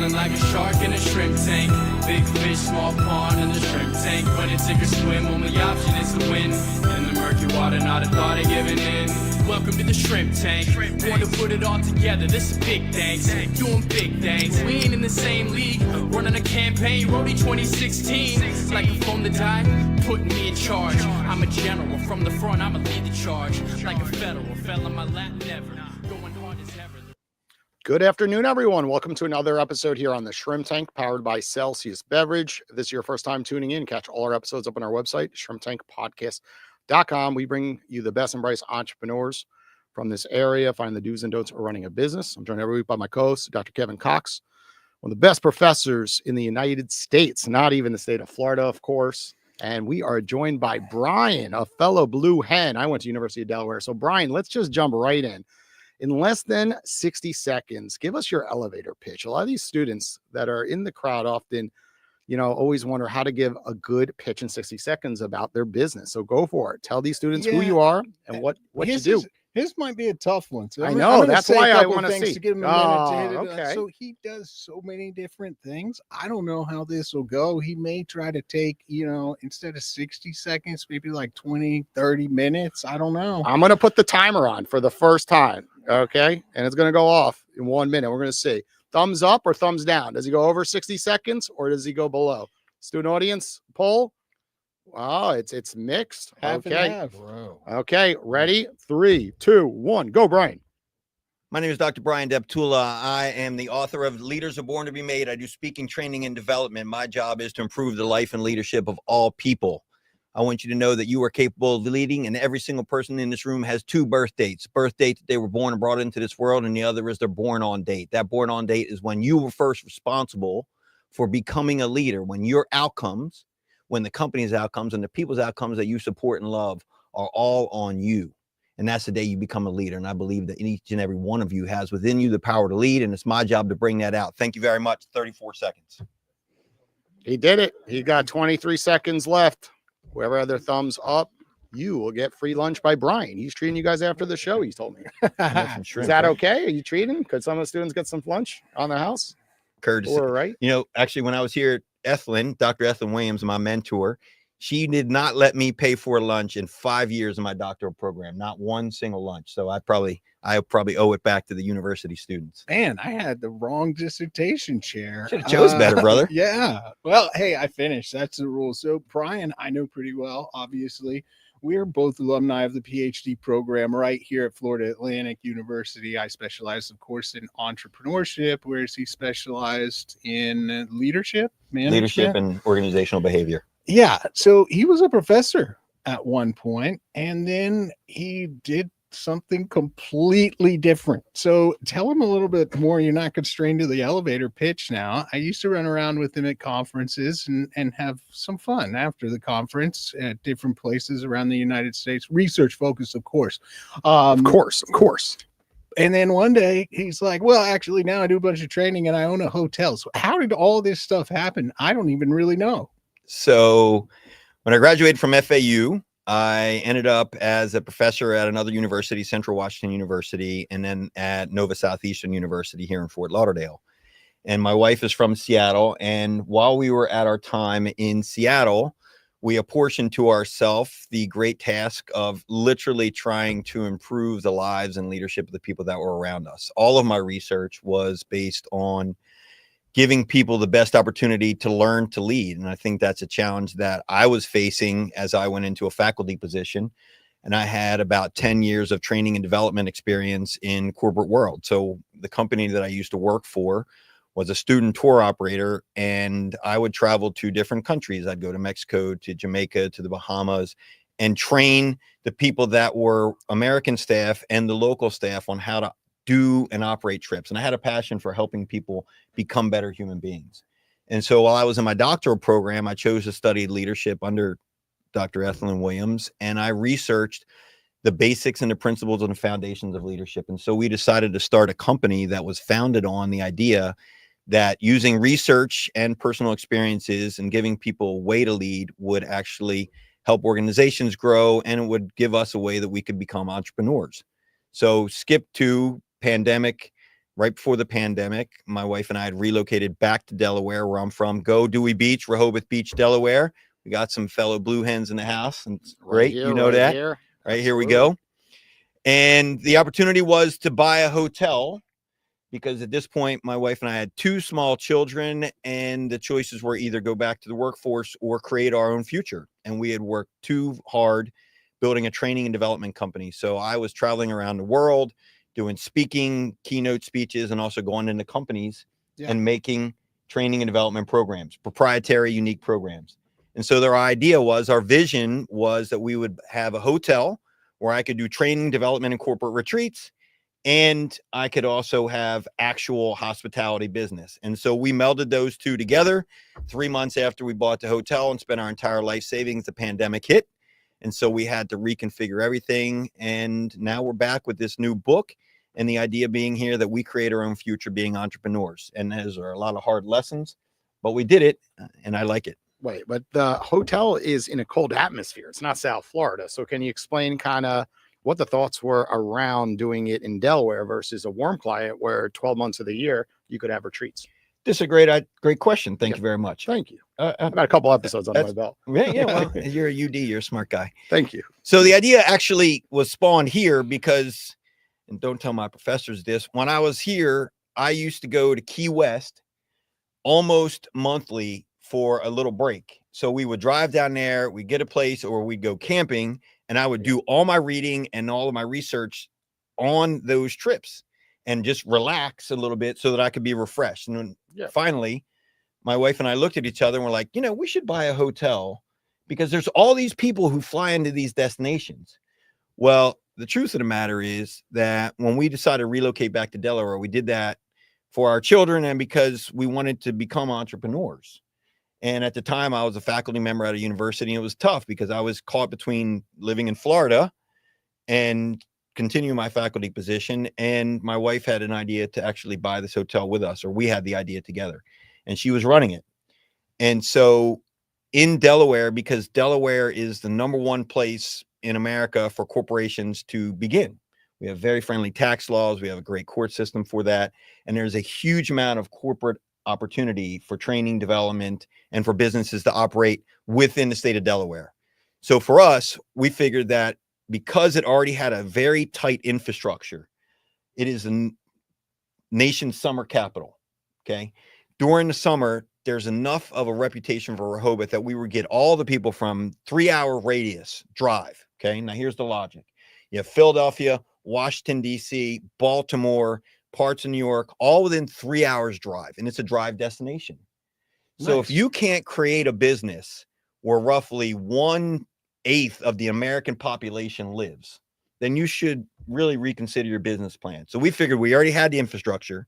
Swimming like a shark in a shrimp tank. Big fish, small pond in the shrimp tank. When it's sink or swim, only option is to win. In the murky water, not a thought of giving in. Welcome to the shrimp tank. Want to put it all together, this is big things. Doing big things. We ain't in the same league. Running a campaign, Roadie 2016. Like a phone to die, putting me in charge. I'm a general from the front, I'ma lead the charge. Like a federal, fell on my lap, never. Going hard as ever. Good afternoon, everyone. Welcome to another episode here on the Shrimp Tank, powered by Celsius Beverage. If this is your first time tuning in, catch all our episodes up on our website, shrimptankpodcast.com. We bring you the best and brightest entrepreneurs from this area. Find the do's and don'ts of running a business. I'm joined every week by my co-host, Dr. Kevin Cox, one of the best professors in the United States, not even the state of Florida, of course. And we are joined by Bryan, a fellow Blue Hen. I went to University of Delaware. So, Bryan, let's just jump right in. In less than 60 seconds, give us your elevator pitch. A lot of these students that are in the crowd often, always wonder how to give a good pitch in 60 seconds about their business. So go for it. Tell these students who you are and what you do. His might be a tough one. So I know. That's why I want to see. see. To give him a minute to hit it. Okay. So he does so many different things. I don't know how this will go. He may try to take, instead of 60 seconds, maybe like 20, 30 minutes. I don't know. I'm going to put the timer on for the first time. Okay. And it's going to go off in 1 minute. We're going to see thumbs up or thumbs down. Does he go over 60 seconds or does he go below? Student audience poll. Oh, it's mixed. Half okay. and half. Okay. Ready? 3, 2, 1. Go, Bryan. My name is Dr. Bryan Deptula. I am the author of Leaders Are Born to Be Made. I do speaking, training, and development. My job is to improve the life and leadership of all people. I want you to know that you are capable of leading, and every single person in this room has 2 birth dates. Birth date that they were born and brought into this world, and the other is their born on date. That born on date is when you were first responsible for becoming a leader, when your outcomes, when the company's outcomes and the people's outcomes that you support and love are all on you. And that's the day you become a leader. And I believe that each and every one of you has within you the power to lead. And it's my job to bring that out. Thank you very much. 34 seconds. He did it. He got 23 seconds left. Whoever had their thumbs up, you will get free lunch by Bryan. He's treating you guys after the show, he told me. Is that okay? Are you treating? Could some of the students get some lunch on the house? Courtesy. Or, right? Actually, when I was here at Ethlyn, Dr. Ethlyn Williams, my mentor, she did not let me pay for lunch in 5 years of my doctoral program, not one single lunch. So I probably owe it back to the university students. Man, I had the wrong dissertation chair. Should have chose better, brother. Yeah. Well, hey, I finished. That's the rule. So Bryan, I know pretty well, obviously. We're both alumni of the PhD program right here at Florida Atlantic University. I specialize, of course, in entrepreneurship, whereas he specialized in leadership, management. Leadership and organizational behavior. Yeah. So he was a professor at one point, and then he did something completely different. So tell him a little bit more. You're not constrained to the elevator pitch now. I used to run around with him at conferences and have some fun after the conference at different places around the United States. Research focused, of course. Of course. And then one day he's like, well, actually now I do a bunch of training and I own a hotel. So how did all this stuff happen? I don't even really know. So when I graduated from FAU, I ended up as a professor at another university, Central Washington University, and then at Nova Southeastern University here in Fort Lauderdale. And my wife is from Seattle. And while we were at our time in Seattle, we apportioned to ourselves the great task of literally trying to improve the lives and leadership of the people that were around us. All of my research was based on giving people the best opportunity to learn to lead. And I think that's a challenge that I was facing as I went into a faculty position. And I had about 10 years of training and development experience in corporate world. So the company that I used to work for was a student tour operator, and I would travel to different countries. I'd go to Mexico, to Jamaica, to the Bahamas, and train the people that were American staff and the local staff on how to do and operate trips. And I had a passion for helping people become better human beings. And so while I was in my doctoral program, I chose to study leadership under Dr. Ethlyn Williams, and I researched the basics and the principles and the foundations of leadership. And so we decided to start a company that was founded on the idea that using research and personal experiences and giving people a way to lead would actually help organizations grow, and it would give us a way that we could become entrepreneurs. So skip to pandemic, right before the pandemic, my wife and I had relocated back to Delaware, where I'm from. Go Dewey Beach, Rehoboth Beach, Delaware. We got some fellow Blue Hens in the house, and it's great. Here, You know that. Here. Right, here we go. And the opportunity was to buy a hotel, because at this point, my wife and I had 2 small children, and the choices were either go back to the workforce or create our own future. And we had worked too hard building a training and development company. So I was traveling around the world, doing speaking, keynote speeches, and also going into companies and making training and development programs, proprietary, unique programs. And so their idea was, our vision was that we would have a hotel where I could do training, development, and corporate retreats. And I could also have actual hospitality business. And so we melded those two together. 3 months after we bought the hotel and spent our entire life savings, the pandemic hit. And so we had to reconfigure everything. And now we're back with this new book. And the idea being here that we create our own future being entrepreneurs. And those are a lot of hard lessons, but we did it, and I like it. Wait, but the hotel is in a cold atmosphere. It's not South Florida. So can you explain kind of what the thoughts were around doing it in Delaware versus a warm climate where 12 months of the year you could have retreats? This is a great question. Thank you very much. Thank you. I've got a couple episodes on my belt. Yeah, well, you're a UD, you're a smart guy. Thank you. So the idea actually was spawned here because, and don't tell my professors this, when I was here, I used to go to Key West almost monthly for a little break. So we would drive down there, we'd get a place, or we'd go camping, and I would do all my reading and all of my research on those trips and just relax a little bit so that I could be refreshed. And then finally, my wife and I looked at each other and we're like, we should buy a hotel, because there's all these people who fly into these destinations. Well, the truth of the matter is that when we decided to relocate back to Delaware, we did that for our children and because we wanted to become entrepreneurs. And at the time, I was a faculty member at a university, and it was tough because I was caught between living in Florida and continue my faculty position. And my wife had an idea to actually buy this hotel with us, or we had the idea together, and she was running it. And so in Delaware, because Delaware is the #1 place in America for corporations to begin. We have very friendly tax laws. We have a great court system for that. And there's a huge amount of corporate opportunity for training, development, and for businesses to operate within the state of Delaware. So for us, we figured that because it already had a very tight infrastructure, it is a nation's summer capital. Okay. During the summer, there's enough of a reputation for Rehoboth that we would get all the people from 3-hour radius drive. Okay. Now here's the logic. You have Philadelphia, Washington, D.C., Baltimore, parts of New York, all within 3 hours drive. And it's a drive destination. So if you can't create a business where roughly 1/8 of the American population lives, then you should really reconsider your business plan. So we figured we already had the infrastructure.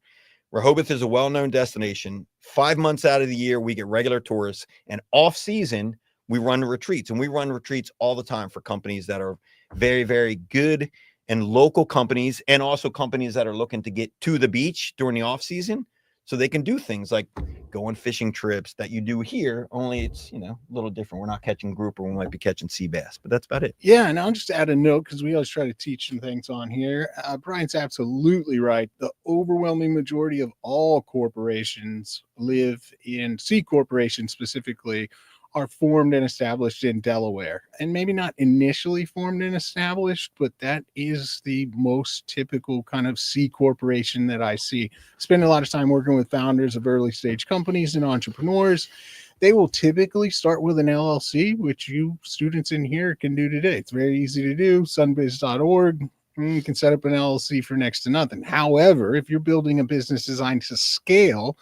Rehoboth is a well-known destination. 5 months out of the year, we get regular tourists, and off season, we run retreats, and we run retreats all the time for companies that are very, very good and local companies, and also companies that are looking to get to the beach during the off season so they can do things like go on fishing trips that you do here, only it's, a little different. We're not catching grouper, we might be catching sea bass, but that's about it. Yeah, and I'll just add a note because we always try to teach some things on here. Brian's absolutely right. The overwhelming majority of all corporations live in C corporations specifically are formed and established in Delaware, and maybe not initially formed and established, but that is the most typical kind of C corporation that I see. Spend a lot of time working with founders of early stage companies and entrepreneurs. They will typically start with an LLC, which you students in here can do today. It's very easy to do. sunbiz.org. You can set up an LLC for next to nothing. However, if you're building a business designed to scale,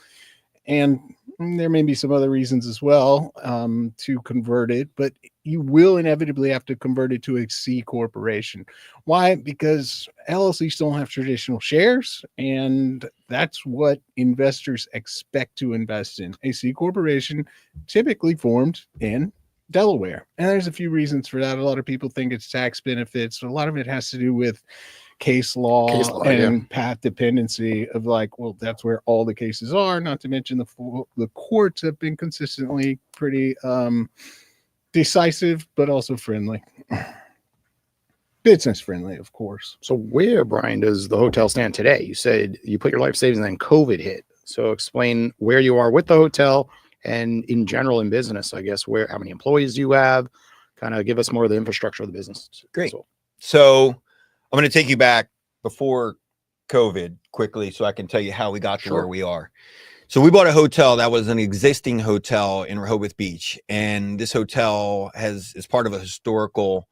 and there may be some other reasons as well to convert it, but you will inevitably have to convert it to a C corporation. Why? Because LLCs don't have traditional shares, and that's what investors expect to invest in. A C corporation typically formed in Delaware. And there's a few reasons for that. A lot of people think it's tax benefits. A lot of it has to do with case law and path dependency of that's where all the cases are, not to mention the courts have been consistently pretty decisive, but also friendly. business friendly, of course. So where, Brian, does the hotel stand today? You said you put your life savings and then COVID hit. So explain where you are with the hotel and in general in business, I guess, how many employees do you have? Kind of give us more of the infrastructure of the business. Great. So I'm going to take you back before COVID quickly so I can tell you how we got to where we are. So we bought a hotel that was an existing hotel in Rehoboth Beach. And this hotel is part of a historical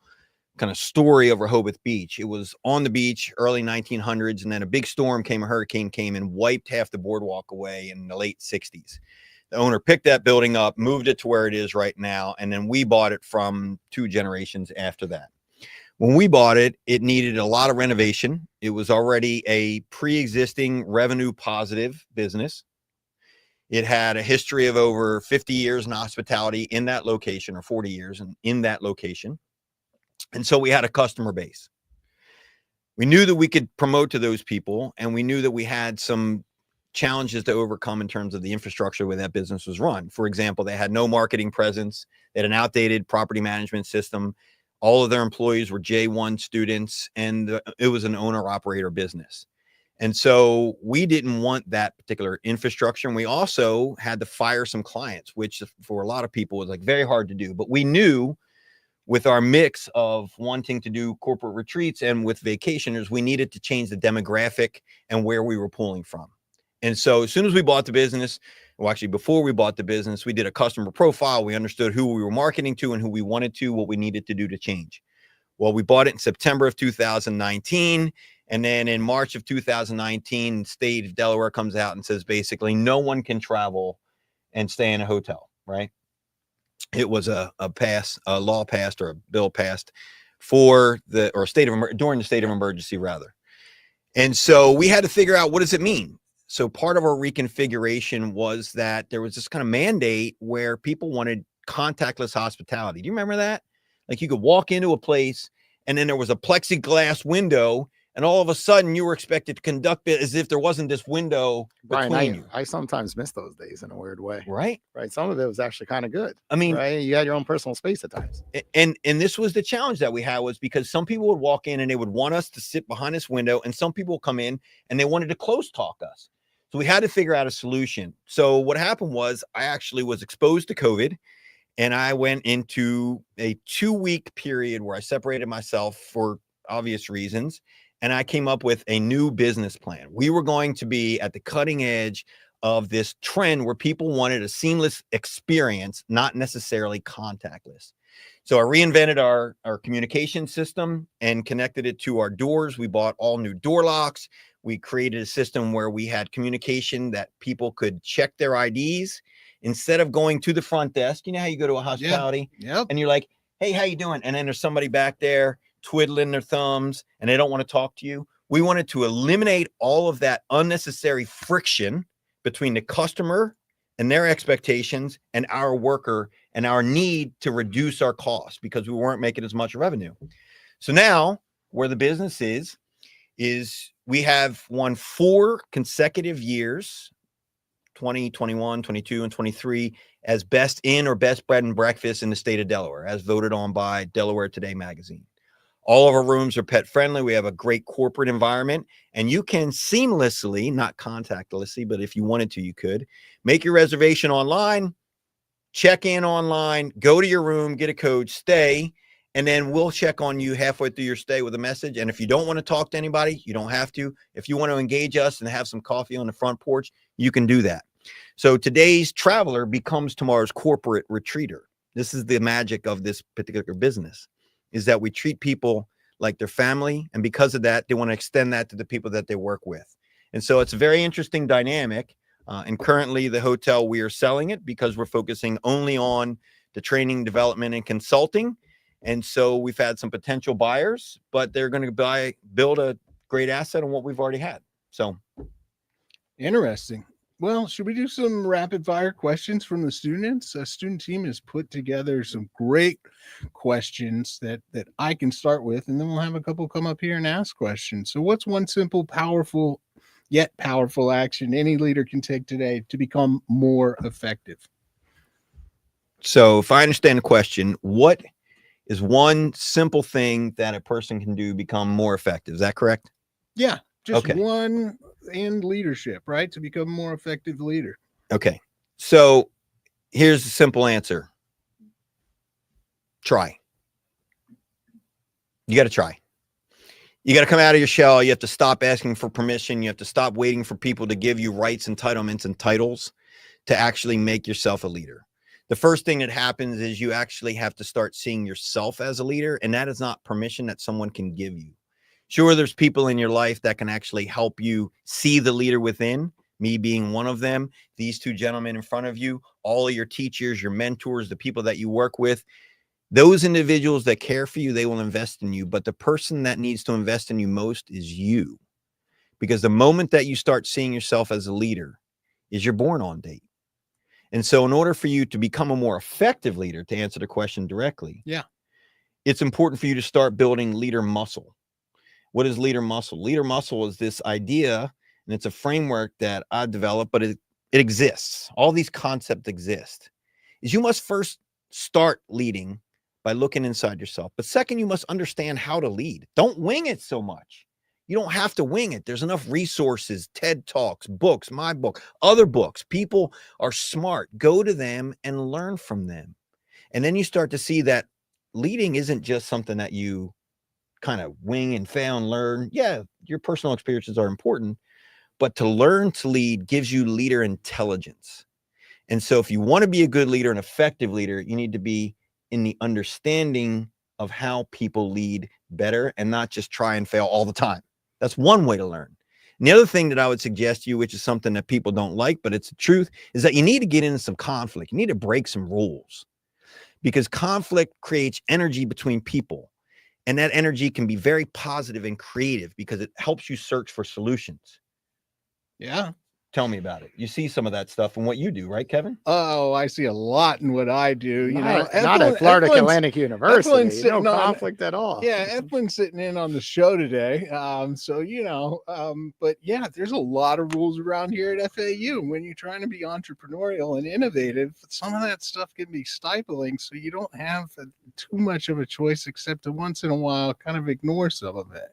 kind of story of Rehoboth Beach. It was on the beach early 1900s, and then a big storm came, a hurricane came and wiped half the boardwalk away in the late 60s. The owner picked that building up, moved it to where it is right now, and then we bought it from 2 generations after that. When we bought it, it needed a lot of renovation. It was already a pre-existing revenue positive business. It had a history of over 50 years in hospitality in that location, or 40 years in that location. And so we had a customer base. We knew that we could promote to those people, and we knew that we had some challenges to overcome in terms of the infrastructure where that business was run. For example, they had no marketing presence. They had an outdated property management system. All of their employees were J1 students, and it was an owner-operator business. And so we didn't want that particular infrastructure. And we also had to fire some clients, which for a lot of people was like very hard to do. But we knew with our mix of wanting to do corporate retreats and with vacationers, we needed to change the demographic and where we were pulling from. And so as soon as we bought the business, well, actually before we bought the business, we did a customer profile. We understood who we were marketing to and who we wanted to, what we needed to do to change. Well, we bought it in September of 2019. And then in March of 2019, the state of Delaware comes out and says, basically, no one can travel and stay in a hotel, right? It was a law passed or a bill passed during the state of emergency rather. And so we had to figure out, what does it mean? So part of our reconfiguration was that there was this kind of mandate where people wanted contactless hospitality. Do you remember that? Like you could walk into a place and then there was a plexiglass window, and all of a sudden you were expected to conduct it as if there wasn't this window between you. I sometimes miss those days in a weird way. Right. Some of it was actually kind of good. I mean, right? You had your own personal space at times. And this was the challenge that we had, was because some people would walk in and they would want us to sit behind this window, and some people would come in and they wanted to close talk us. So we had to figure out a solution. So what happened was I actually was exposed to COVID, and I went into a 2-week period where I separated myself for obvious reasons. And I came up with a new business plan. We were going to be at the cutting edge of this trend where people wanted a seamless experience, not necessarily contactless. So I reinvented our communication system and connected it to our doors. We bought all new door locks. We created a system where we had communication that people could check their IDs instead of going to the front desk. You know how you go to a hospitality and you're like, hey, how you doing? And then there's somebody back there twiddling their thumbs and they don't want to talk to you. We wanted to eliminate all of that unnecessary friction between the customer and their expectations and our worker, and our need to reduce our costs because we weren't making as much revenue. So now where the business is we have won 4 consecutive years, 20, 21, 22, and 23, as best in or best bread and breakfast in the state of Delaware, as voted on by Delaware Today magazine. All of our rooms are pet friendly. We have a great corporate environment, and you can seamlessly, not contactlessly, but if you wanted to, you could make your reservation online, check in online, go to your room, get a code, stay, and then we'll check on you halfway through your stay with a message. And if you don't want to talk to anybody, you don't have to. If you want to engage us and have some coffee on the front porch, you can do that. So today's traveler becomes tomorrow's corporate retreater. This is the magic of this particular business, is that we treat people like their family. And because of that, they want to extend that to the people that they work with. And so it's a very interesting dynamic. And currently the hotel, we are selling it because we're focusing only on the training, development, and consulting. And so we've had some potential buyers, but they're going to build a great asset on what we've already had. So interesting. Well, should we do some rapid fire questions from the students? A student team has put together some great questions that I can start with, and then we'll have a couple come up here and ask questions. So what's one simple, powerful, yet powerful action any leader can take today to become more effective? So if I understand the question, what is one simple thing that a person can do become more effective. Is that correct? Yeah, just Okay. one in leadership, right? To become a more effective leader. Okay. So here's the simple answer. Try. You got to try. You got to come out of your shell. You have to stop asking for permission. You have to stop waiting for people to give you rights, entitlements, and titles to actually make yourself a leader. The first thing that happens is you actually have to start seeing yourself as a leader, and that is not permission that someone can give you. Sure, there's people in your life that can actually help you see the leader within, me being one of them, these two gentlemen in front of you, all of your teachers, your mentors, the people that you work with. Those individuals that care for you, they will invest in you. But the person that needs to invest in you most is you. Because the moment that you start seeing yourself as a leader is your born on date. And so in order for you to become a more effective leader, to answer the question directly, it's important for you to start building leader muscle. What is leader muscle? Leader muscle is this idea, and it's a framework that I developed, but it exists. All these concepts exist. Is you must first start leading by looking inside yourself. But second, you must understand how to lead. Don't wing it so much. You don't have to wing it. There's enough resources, TED Talks, books, my book, other books. People are smart. Go to them and learn from them. And then you start to see that leading isn't just something that you kind of wing and fail and learn. Yeah, your personal experiences are important, but to learn to lead gives you leader intelligence. And so if you want to be a good leader, an effective leader, you need to be in the understanding of how people lead better and not just try and fail all the time. That's one way to learn. And the other thing that I would suggest to you, which is something that people don't like, but it's the truth, is that you need to get into some conflict. You need to break some rules, because conflict creates energy between people. And that energy can be very positive and creative because it helps you search for solutions. Yeah. Tell me about it. You see some of that stuff in what you do, right, Kevin? Oh, I see a lot in what I do. Not at Florida Atlantic University. No conflict at all. Yeah, Eflin's sitting in on the show today. But yeah, there's a lot of rules around here at FAU. When you're trying to be entrepreneurial and innovative, some of that stuff can be stifling. So you don't have too much of a choice except to once in a while kind of ignore some of it,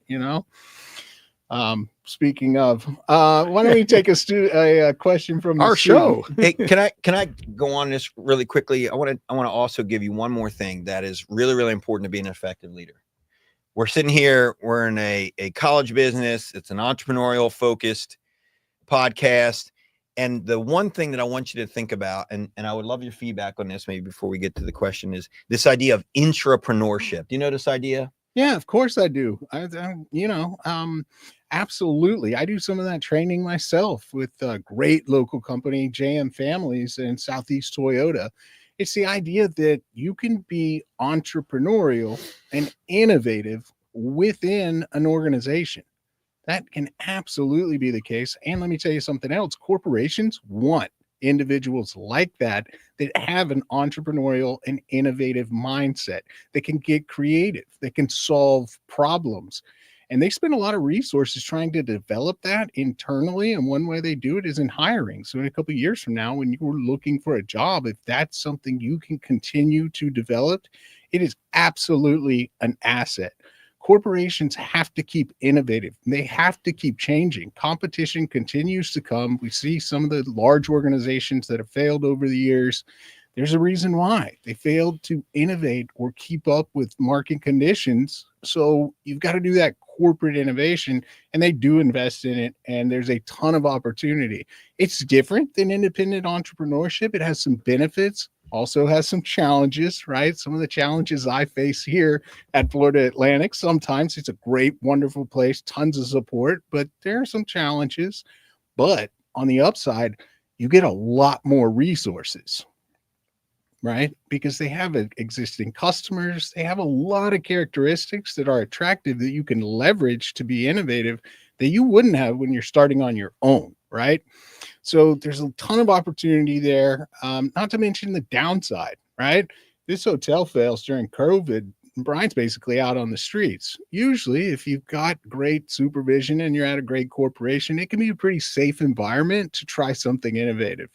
Speaking of, why don't we take a question from our show? Hey, can I go on this really quickly? I want to also give you one more thing that is really, really important to be an effective leader. We're sitting here, we're in a college business. It's an entrepreneurial focused podcast. And the one thing that I want you to think about, and I would love your feedback on this maybe before we get to the question, is this idea of intrapreneurship. Do you know this idea? Yeah, of course I do. Absolutely. I do some of that training myself with a great local company, JM Families in Southeast Toyota. It's the idea that you can be entrepreneurial and innovative within an organization. That can absolutely be the case. And let me tell you something else. Corporations want individuals like that have an entrepreneurial and innovative mindset, that can get creative, that can solve problems. And they spend a lot of resources trying to develop that internally. And one way they do it is in hiring. So in a couple of years from now, when you're looking for a job, if that's something you can continue to develop, it is absolutely an asset. Corporations have to keep innovative. They have to keep changing. Competition continues to come. We see some of the large organizations that have failed over the years. There's a reason why. They failed to innovate or keep up with market conditions. So you've got to do that corporate innovation, and they do invest in it, and there's a ton of opportunity. It's different than independent entrepreneurship. It has some benefits, also has some challenges, right? Some of the challenges I face here at Florida Atlantic. Sometimes it's a great, wonderful place, tons of support, but there are some challenges. But on the upside, you get a lot more resources, right? Because they have existing customers. They have a lot of characteristics that are attractive that you can leverage to be innovative that you wouldn't have when you're starting on your own, right? So there's a ton of opportunity there, not to mention the downside, right? This hotel fails during COVID. Brian's basically out on the streets. Usually, if you've got great supervision and you're at a great corporation, it can be a pretty safe environment to try something innovative.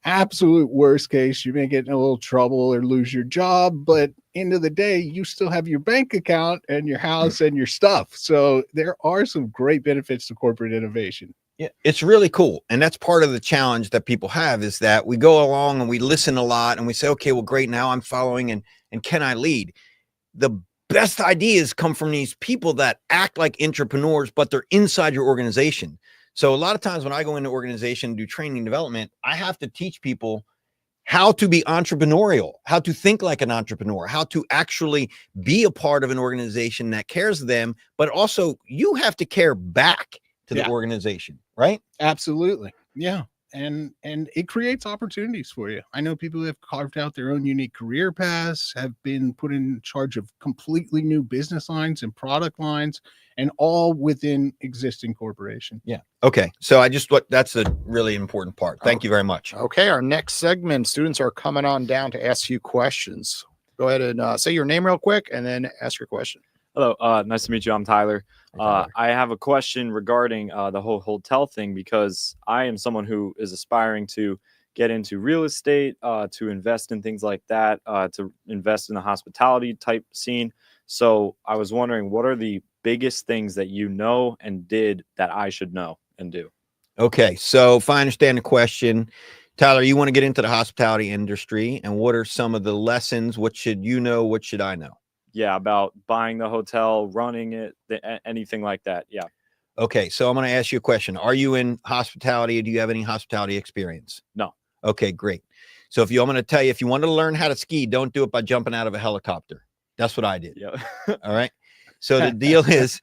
absolute worst case, you may get in a little trouble or lose your job, but end of the day, you still have your bank account and your house and your stuff. So there are some great benefits to corporate innovation. Yeah, it's really cool. And that's part of the challenge that people have, is that we go along and we listen a lot and we say, okay, well, great. Now I'm following and can I lead? The best ideas come from these people that act like entrepreneurs, but they're inside your organization. So a lot of times when I go into organization and do training and development, I have to teach people how to be entrepreneurial, how to think like an entrepreneur, how to actually be a part of an organization that cares them, but also you have to care back to the organization, right? Absolutely. Yeah. And it creates opportunities for you. I know people who have carved out their own unique career paths, have been put in charge of completely new business lines and product lines, and all within existing corporation. Yeah. Okay. So that's a really important part. Thank you very much. Okay. Our next segment, students are coming on down to ask you questions. Go ahead and say your name real quick and then ask your question. Hello, nice to meet you. I'm Tyler. Hey, Tyler. I have a question regarding the whole hotel thing, because I am someone who is aspiring to get into real estate, to invest in things like that, to invest in the hospitality type scene. So I was wondering, what are the biggest things that you know and did that I should know and do? Okay. So if I understand the question, Tyler, you want to get into the hospitality industry, and what are some of the lessons? What should you know? What should I know? Yeah, about buying the hotel, running it, anything like that. Yeah. Okay. So I'm going to ask you a question. Are you in hospitality? Do you have any hospitality experience? No. Okay, great. So I'm going to tell you, if you want to learn how to ski, don't do it by jumping out of a helicopter. That's what I did. Yeah. All right. So the deal is,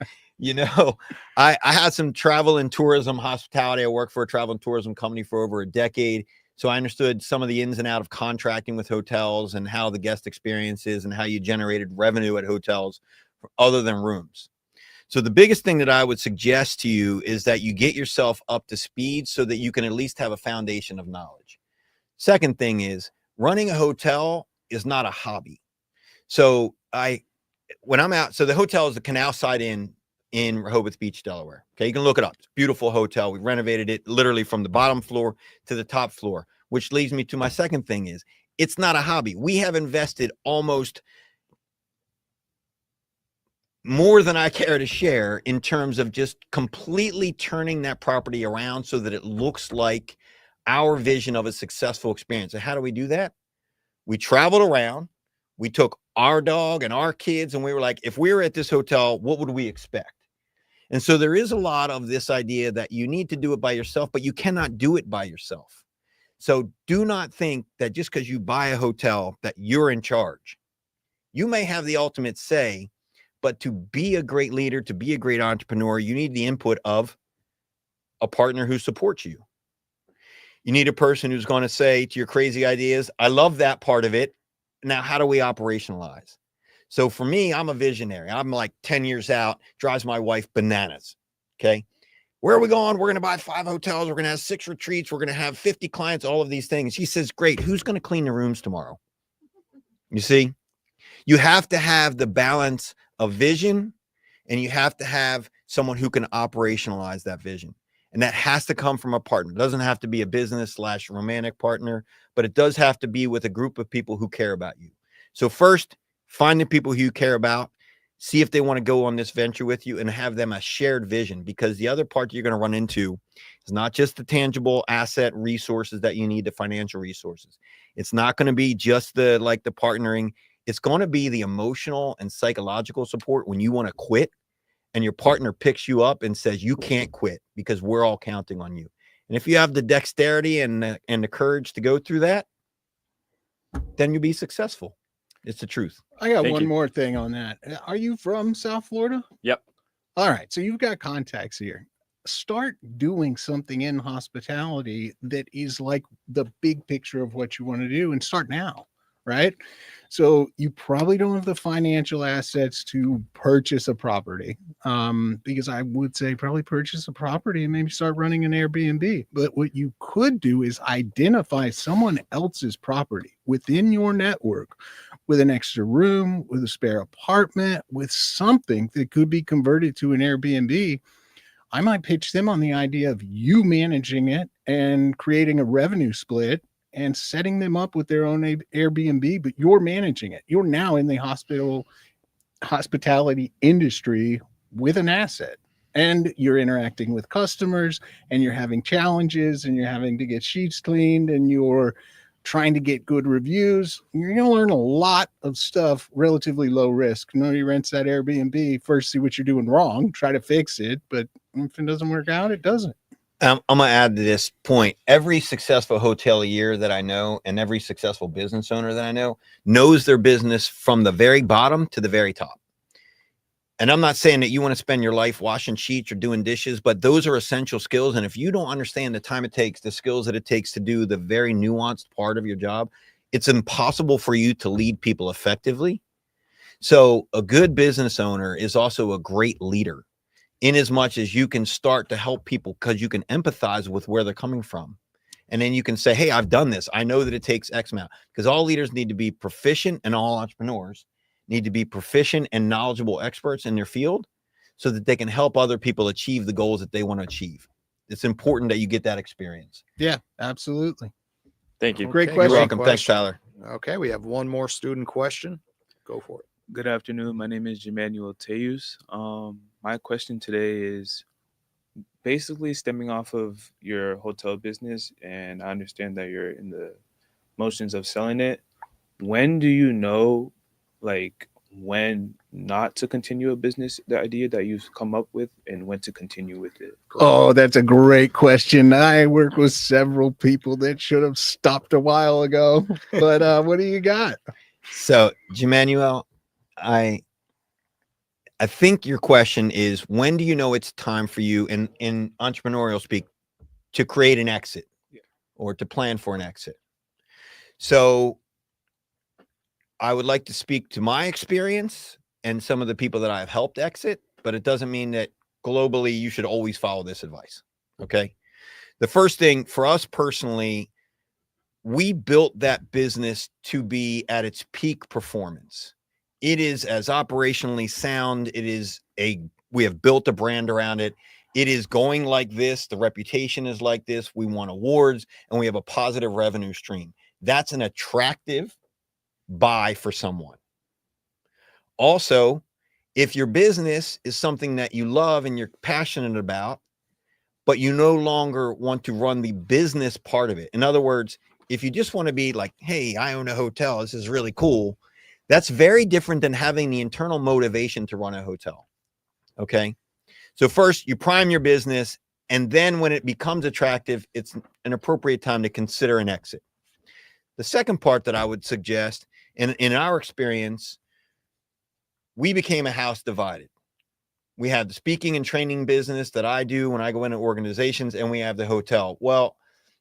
I had some travel and tourism hospitality. I worked for a travel and tourism company for over a decade. So I understood some of the ins and out of contracting with hotels and how the guest experience is and how you generated revenue at hotels other than rooms. So the biggest thing that I would suggest to you is that you get yourself up to speed so that you can at least have a foundation of knowledge. Second thing is, running a hotel is not a hobby. So when I'm out, so the hotel is the Canal Side Inn in Rehoboth Beach, Delaware. Okay, you can look it up. It's a beautiful hotel. We renovated it literally from the bottom floor to the top floor, which leads me to my second thing is, it's not a hobby. We have invested almost more than I care to share in terms of just completely turning that property around so that it looks like our vision of a successful experience. And how do we do that? We traveled around. We took our dog and our kids, and we were like, if we were at this hotel, what would we expect? And so there is a lot of this idea that you need to do it by yourself, but you cannot do it by yourself. So do not think that just because you buy a hotel that you're in charge. You may have the ultimate say, but to be a great leader, to be a great entrepreneur, you need the input of a partner who supports you. You need a person who's going to say to your crazy ideas, I love that part of it. Now, how do we operationalize? So for me, I'm a visionary. I'm like 10 years out, drives my wife bananas. Okay. Where are we going? We're going to buy 5 hotels. We're going to have 6 retreats. We're going to have 50 clients, all of these things. She says, great. Who's going to clean the rooms tomorrow? You see, you have to have the balance of vision, and you have to have someone who can operationalize that vision. And that has to come from a partner. It doesn't have to be a business/romantic partner, but it does have to be with a group of people who care about you. So first, find the people who you care about, see if they want to go on this venture with you, and have them a shared vision, because the other part you're going to run into is not just the tangible asset resources that you need, the financial resources. It's not going to be just the partnering. It's going to be the emotional and psychological support when you want to quit and your partner picks you up and says, you can't quit because we're all counting on you. And if you have the dexterity and the courage to go through that, then you'll be successful. It's the truth. I got one more thing on that. Are you from South Florida? Yep. All right. So you've got contacts here. Start doing something in hospitality that is like the big picture of what you want to do, and start now. Right. So you probably don't have the financial assets to purchase a property, because I would say probably purchase a property and maybe start running an Airbnb. But what you could do is identify someone else's property within your network with an extra room, with a spare apartment, with something that could be converted to an Airbnb. I might pitch them on the idea of you managing it and creating a revenue split, and setting them up with their own Airbnb, but you're managing it. You're now in the hospitality industry with an asset, and you're interacting with customers, and you're having challenges, and you're having to get sheets cleaned, and you're trying to get good reviews. You're going to learn a lot of stuff, relatively low risk. Nobody rents that Airbnb. First, see what you're doing wrong, try to fix it. But if it doesn't work out, it doesn't. I'm going to add to this point. Every successful hotelier that I know and every successful business owner that I know knows their business from the very bottom to the very top. And I'm not saying that you want to spend your life washing sheets or doing dishes, but those are essential skills. And if you don't understand the time it takes, the skills that it takes to do the very nuanced part of your job, it's impossible for you to lead people effectively. So a good business owner is also a great leader, in as much as you can start to help people because you can empathize with where they're coming from. And then you can say, hey, I've done this. I know that it takes X amount, because all leaders need to be proficient, and all entrepreneurs need to be proficient and knowledgeable experts in their field so that they can help other people achieve the goals that they want to achieve. It's important that you get that experience. Yeah, absolutely. Thank you. Great Okay, question. You're welcome. Thanks, question. Tyler. Okay, we have one more student question. Go for it. Good afternoon. My name is Emmanuel. My question today is basically stemming off of your hotel business, and I understand that you're in the motions of selling it. When do you know, like, when not to continue a business, the idea that you've come up with, and when to continue with it? Oh, that's a great question. I work with several people that should have stopped a while ago. But what do you got? So, Emmanuel, I think your question is, when do you know it's time for you in entrepreneurial speak to create an exit or to plan for an exit? So I would like to speak to my experience and some of the people that I've helped exit, but it doesn't mean that globally you should always follow this advice. Okay. The first thing for us personally, we built that business to be at its peak performance. It is as operationally sound. We have built a brand around it. It is going like this. The reputation is like this. We won awards and we have a positive revenue stream. That's an attractive buy for someone. Also, if your business is something that you love and you're passionate about, but you no longer want to run the business part of it. In other words, if you just want to be like, hey, I own a hotel, this is really cool. That's very different than having the internal motivation to run a hotel. Okay. So first you prime your business, and then when it becomes attractive, it's an appropriate time to consider an exit. The second part that I would suggest, in our experience, we became a house divided. We have the speaking and training business that I do when I go into organizations, and we have the hotel. Well,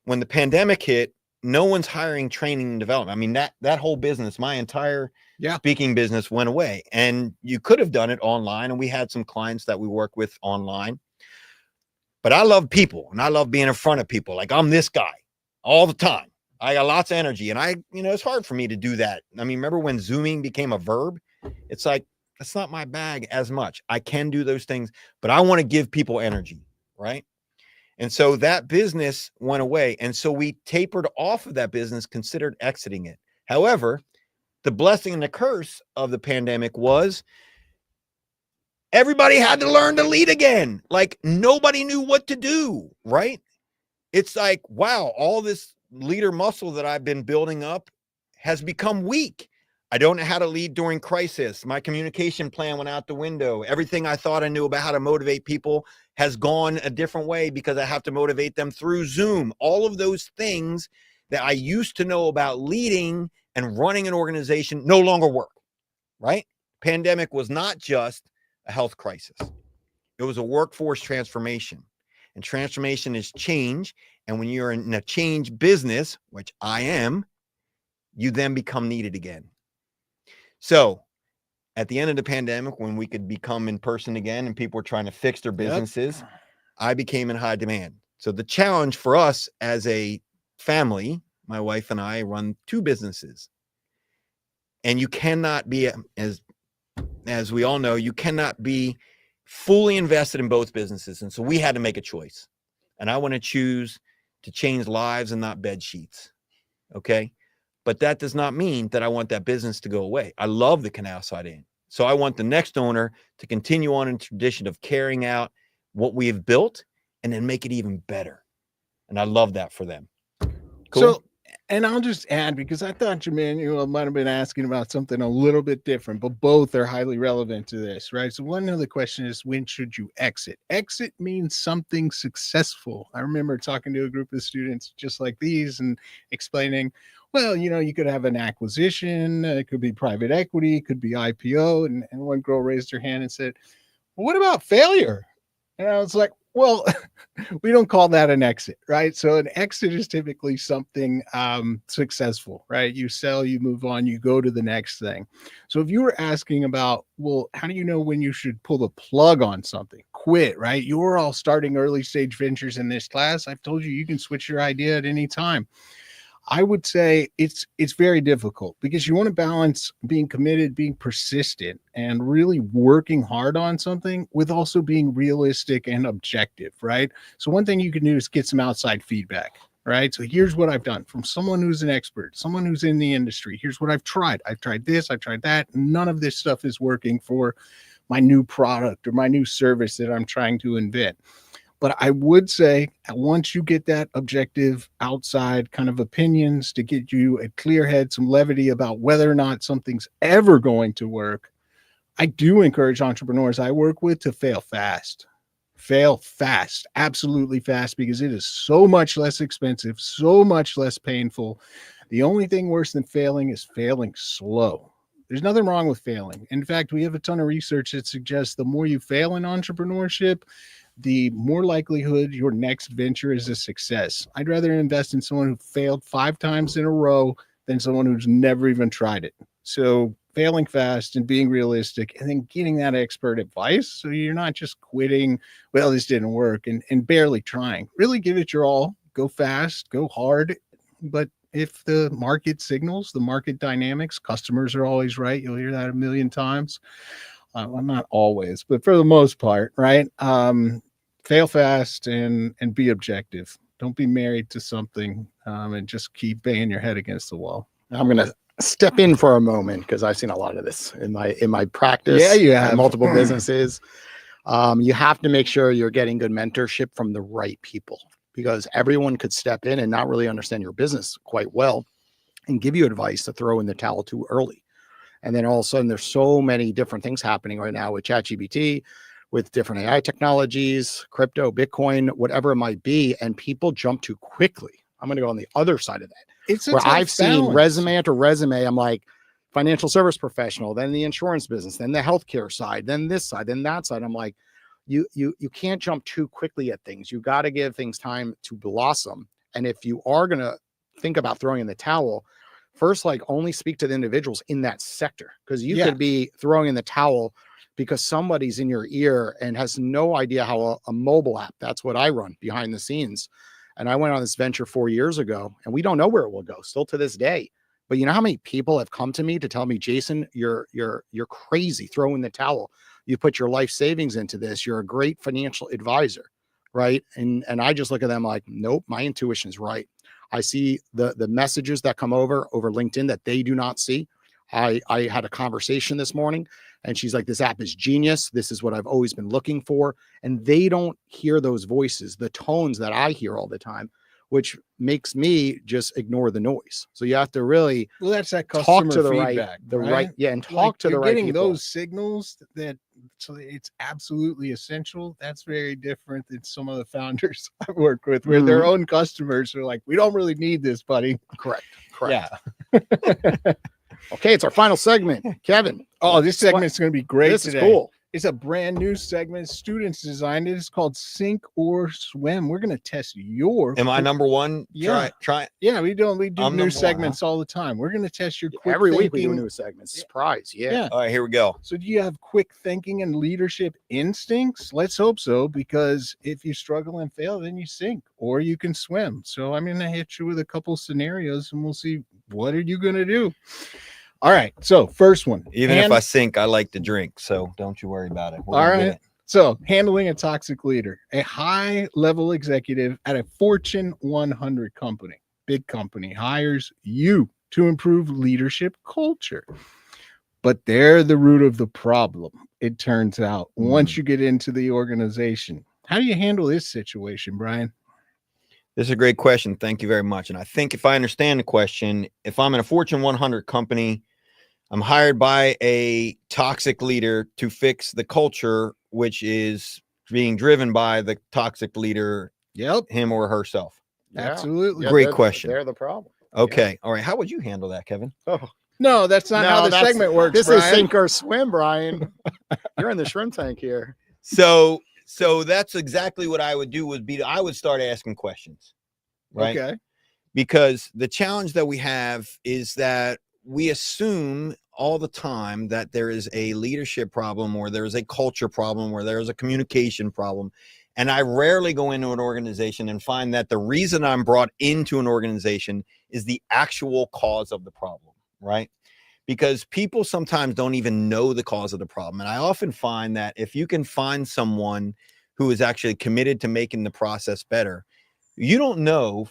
when the pandemic hit, no one's hiring training and development. I mean, that whole business, my entire speaking business went away, and you could have done it online. And we had some clients that we work with online, but I love people and I love being in front of people. Like, I'm this guy all the time. I got lots of energy, and it's hard for me to do that. I mean, remember when Zooming became a verb? It's like, that's not my bag as much. I can do those things, but I want to give people energy. Right. And so that business went away. And so we tapered off of that business, considered exiting it. However, the blessing and the curse of the pandemic was everybody had to learn to lead again. Like, nobody knew what to do, right? It's like, wow, all this leader muscle that I've been building up has become weak. I don't know how to lead during crisis. My communication plan went out the window. Everything I thought I knew about how to motivate people has gone a different way because I have to motivate them through Zoom. All of those things that I used to know about leading and running an organization no longer work, right? Pandemic was not just a health crisis. It was a workforce transformation, and transformation is change. And when you're in a change business, which I am, you then become needed again. So at the end of the pandemic, when we could become in person again and people were trying to fix their businesses, I became in high demand. So the challenge for us as a family, my wife and I run two businesses, and you cannot be, as we all know, you cannot be fully invested in both businesses. And so we had to make a choice, and I want to choose to change lives and not bed sheets. Okay. But that does not mean that I want that business to go away. I love the Canal Side Inn. So I want the next owner to continue on in tradition of carrying out what we have built and then make it even better. And I love that for them. Cool. So, and I'll just add, because I thought Emmanuel might have been asking about something a little bit different, but both are highly relevant to this, right? So one of the question is, when should you exit? Exit means something successful. I remember talking to a group of students just like these and explaining, well, you could have an acquisition, it could be private equity, it could be IPO. And one girl raised her hand and said, well, what about failure? And I was like, well, we don't call that an exit, right? So an exit is typically something successful, right? You sell, you move on, you go to the next thing. So if you were asking about, well, how do you know when you should pull the plug on something, quit, right? You're all starting early stage ventures in this class. I've told you can switch your idea at any time. I would say it's very difficult because you want to balance being committed, being persistent, and really working hard on something with also being realistic and objective, right? So one thing you can do is get some outside feedback, right? So here's what I've done from someone who's an expert, someone who's in the industry. Here's what I've tried. I've tried this, I've tried that. None of this stuff is working for my new product or my new service that I'm trying to invent. But I would say once you get that objective outside kind of opinions to get you a clear head, some levity about whether or not something's ever going to work, I do encourage entrepreneurs I work with to fail fast. Fail fast, absolutely fast, because it is so much less expensive, so much less painful. The only thing worse than failing is failing slow. There's nothing wrong with failing. In fact, we have a ton of research that suggests the more you fail in entrepreneurship, the more likelihood your next venture is a success. I'd rather invest in someone who failed 5 times in a row than someone who's never even tried it. So failing fast and being realistic, and then getting that expert advice. So you're not just quitting, well, this didn't work, and barely trying. Really give it your all, go fast, go hard. But if the market signals, the market dynamics, customers are always right. You'll hear that a million times. Well, not always, but for the most part, right? Fail fast and be objective. Don't be married to something and just keep banging your head against the wall. I'm going to step in for a moment because I've seen a lot of this in my practice. Yeah, you have multiple businesses. You have to make sure you're getting good mentorship from the right people, because everyone could step in and not really understand your business quite well and give you advice to throw in the towel too early. And then all of a sudden, there's so many different things happening right now with ChatGPT, with different AI technologies, crypto, Bitcoin, whatever it might be. And people jump too quickly. I'm going to go on the other side of that. It's where I've seen resume after resume. I'm like, financial service professional, then the insurance business, then the healthcare side, then this side, then that side. I'm like, you can't jump too quickly at things. You got to give things time to blossom. And if you are going to think about throwing in the towel, first, like, only speak to the individuals in that sector, because you could be throwing in the towel because somebody's in your ear and has no idea how a mobile app, that's what I run behind the scenes. And I went on this venture 4 years ago, and we don't know where it will go still to this day. But you know how many people have come to me to tell me, Jason, you're crazy, throw in the towel. You put your life savings into this. You're a great financial advisor, right? And I just look at them like, nope, my intuition is right. I see the messages that come over LinkedIn that they do not see. I had a conversation this morning, and she's like, this app is genius. This is what I've always been looking for. And they don't hear those voices, the tones that I hear all the time, which makes me just ignore the noise. So you have to really that's that customer talk to the feedback, right, and talk to the right getting people. Those signals that, so it's absolutely essential. That's very different than some of the founders I've worked with, where their own customers are like, we don't really need this, buddy. Correct. Yeah. Okay, it's our final segment, Kevin. Oh, this segment's going to be great. This today. is cool. It's a brand new segment. Students designed it. It's called Sink or Swim. We're going to test your. Am I number one? Yeah. Try. Yeah, we do I'm new segments all the time. We're going to test your quick every thinking. week we do a new segment. Surprise. Yeah. All right, here we go. So do you have quick thinking and leadership instincts? Let's hope so, because if you struggle and fail, then you sink, or you can swim. So I'm going to hit you with a couple scenarios, and we'll see, what are you going to do? All right. So first one. Even if I sink, I like to drink, so don't you worry about it. All right. So handling a toxic leader, a high level executive at a Fortune 100 company. big company hires you to improve leadership culture. But they're the root of the problem, it turns out, once you get into the organization. How do you handle this situation, Bryan? This is a great question. Thank you very much. And I think if I understand the question, if I'm in a Fortune 100 company, I'm hired by a toxic leader to fix the culture, which is being driven by the toxic leader, him or herself. Absolutely. Great question. They're the problem. Okay. All right. How would you handle that, Kevin? Oh, no, that's not how the segment works. This Bryan. is sink or swim, Bryan. You're in the shrimp tank here. So that's exactly what I would do. I would start asking questions, right? Okay. Because the challenge that we have is that we assume all the time that there is a leadership problem, or there is a culture problem, or there is a communication problem. And I rarely go into an organization and find that the reason I'm brought into an organization is the actual cause of the problem, right? Because people sometimes don't even know the cause of the problem. And I often find that if you can find someone who is actually committed to making the process better, you don't know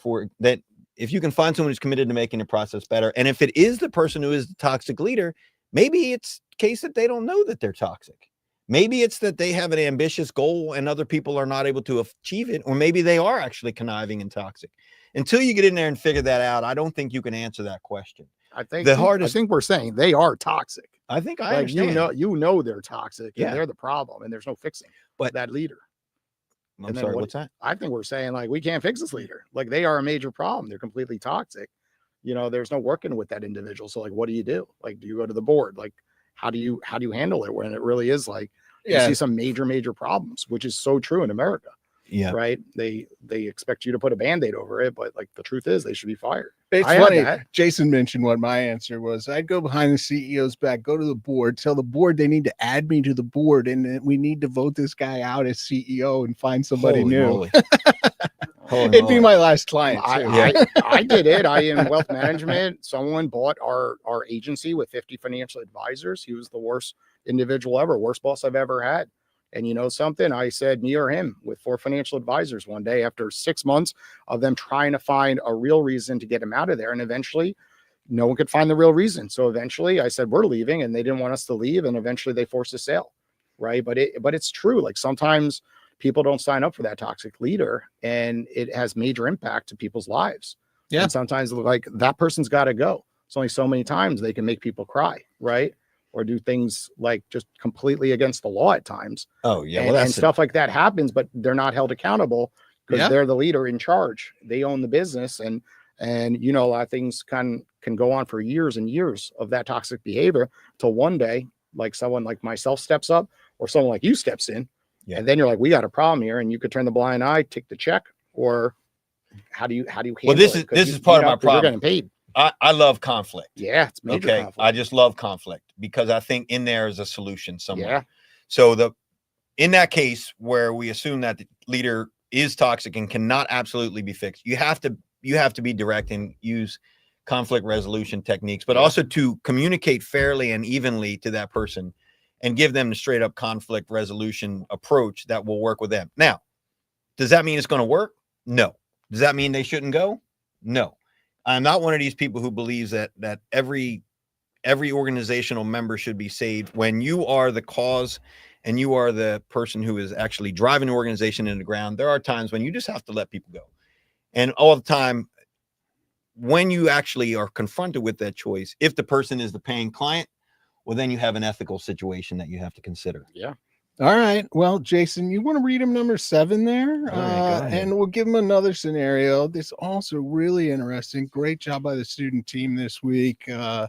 if you can find someone who's committed to making the process better. And if it is the person who is the toxic leader, maybe it's the case that they don't know that they're toxic. Maybe it's that they have an ambitious goal and other people are not able to achieve it. Or maybe they are actually conniving and toxic. Until you get in there and figure that out, I don't think you can answer that question. I think we're saying they are toxic. I think I understand. You know they're toxic. Yeah. And they're the problem, and there's no fixing that leader. I'm sorry, what's that? I think we're saying, like, we can't fix this leader. Like, they are a major problem. They're completely toxic. There's no working with that individual. So, like, what do you do? Like, do you go to the board? Like, how do you handle it when it really is like you see some major problems, which is so true in America. Yeah. Right. They expect you to put a Band-Aid over it, but like the truth is they should be fired. It's funny. Jason mentioned what my answer was. I'd go behind the CEO's back, go to the board, tell the board they need to add me to the board, and we need to vote this guy out as CEO and find somebody new. It'd be my last client. I did it. I in wealth management. Someone bought our agency with 50 financial advisors. He was the worst individual ever, worst boss I've ever had. And you know something? I said, me or him, with 4 financial advisors one day after 6 months of them trying to find a real reason to get him out of there. And eventually no one could find the real reason. So eventually I said, we're leaving, and they didn't want us to leave. And eventually they forced a sale. Right. But it's true. Like, sometimes people don't sign up for that toxic leader, and it has major impact to people's lives. Yeah. And sometimes, like, that person's got to go. It's only so many times they can make people cry. Right. Or do things like just completely against the law at times. Oh, yeah. And stuff like that happens, but they're not held accountable because they're the leader in charge. They own the business. And a lot of things can go on for years and years of that toxic behavior till one day, like someone like myself steps up, or someone like you steps in. Yeah. And then you're like, we got a problem here. And you could turn the blind eye, take the check, or how do you handle it? This is part of my problem. You're getting paid. I love conflict. Yeah, it's major conflict. I just love conflict because I think in there is a solution somewhere. Yeah. So in that case where we assume that the leader is toxic and cannot absolutely be fixed, you have to be direct and use conflict resolution techniques, but also to communicate fairly and evenly to that person and give them the straight up conflict resolution approach that will work with them. Now, does that mean it's going to work? No. Does that mean they shouldn't go? No. I'm not one of these people who believes that every organizational member should be saved. When you are the cause and you are the person who is actually driving the organization into the ground, there are times when you just have to let people go. And all the time, when you actually are confronted with that choice, if the person is the paying client, well, then you have an ethical situation that you have to consider. Yeah. All right. Well, Jason, you want to read him number 7 there? And we'll give him another scenario. This is also really interesting. Great job by the student team this week. I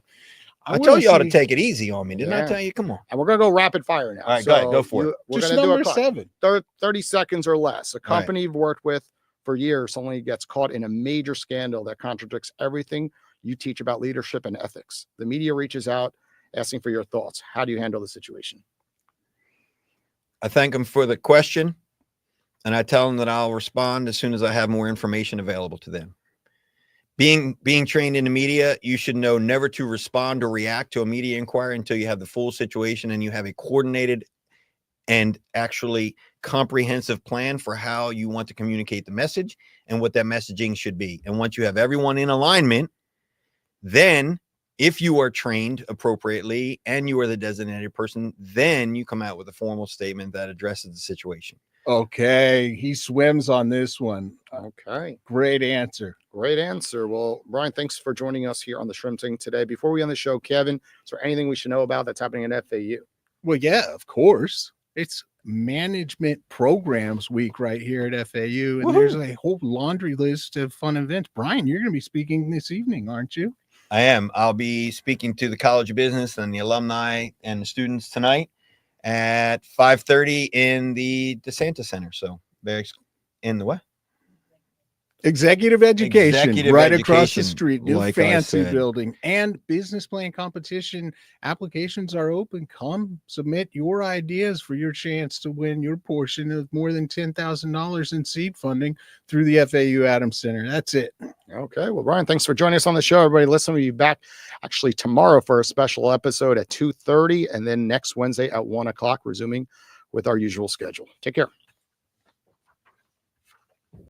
told you all to take it easy on me. Didn't I tell you? Come on. And we're going to go rapid fire now. All right, go ahead. Go for it. We're just going to number do 7. 30 seconds or less. A company you've worked with for years suddenly gets caught in a major scandal that contradicts everything you teach about leadership and ethics. The media reaches out asking for your thoughts. How do you handle the situation? I thank them for the question, and I tell them that I'll respond as soon as I have more information available to them. Being trained in the media, you should know never to respond or react to a media inquiry until you have the full situation and you have a coordinated and actually comprehensive plan for how you want to communicate the message and what that messaging should be. And once you have everyone in alignment, then if you are trained appropriately and you are the designated person, then you come out with a formal statement that addresses the situation. Okay, he swims on this one. Okay. Great answer. Great answer. Well, Bryan, thanks for joining us here on the Shrimp Tank today. Before we end the show, Kevin, is there anything we should know about that's happening at FAU? Well, yeah, of course. It's Management Programs Week right here at FAU, and there's a whole laundry list of fun events. Bryan, you're going to be speaking this evening, aren't you? I am. I'll be speaking to the College of Business and the alumni and the students tonight at 5:30 in the DeSanta Center. So in the what? Executive education, Executive right across the education, street, new like I fancy said. building, and business plan competition applications are open. Come submit your ideas for your chance to win your portion of more than $10,000 in seed funding through the FAU Adams Center. That's it. Okay. Well, Bryan, thanks for joining us on the show. Everybody, listen, we'll be back actually tomorrow for a special episode at 2:30, and then next Wednesday at 1 o'clock, resuming with our usual schedule. Take care.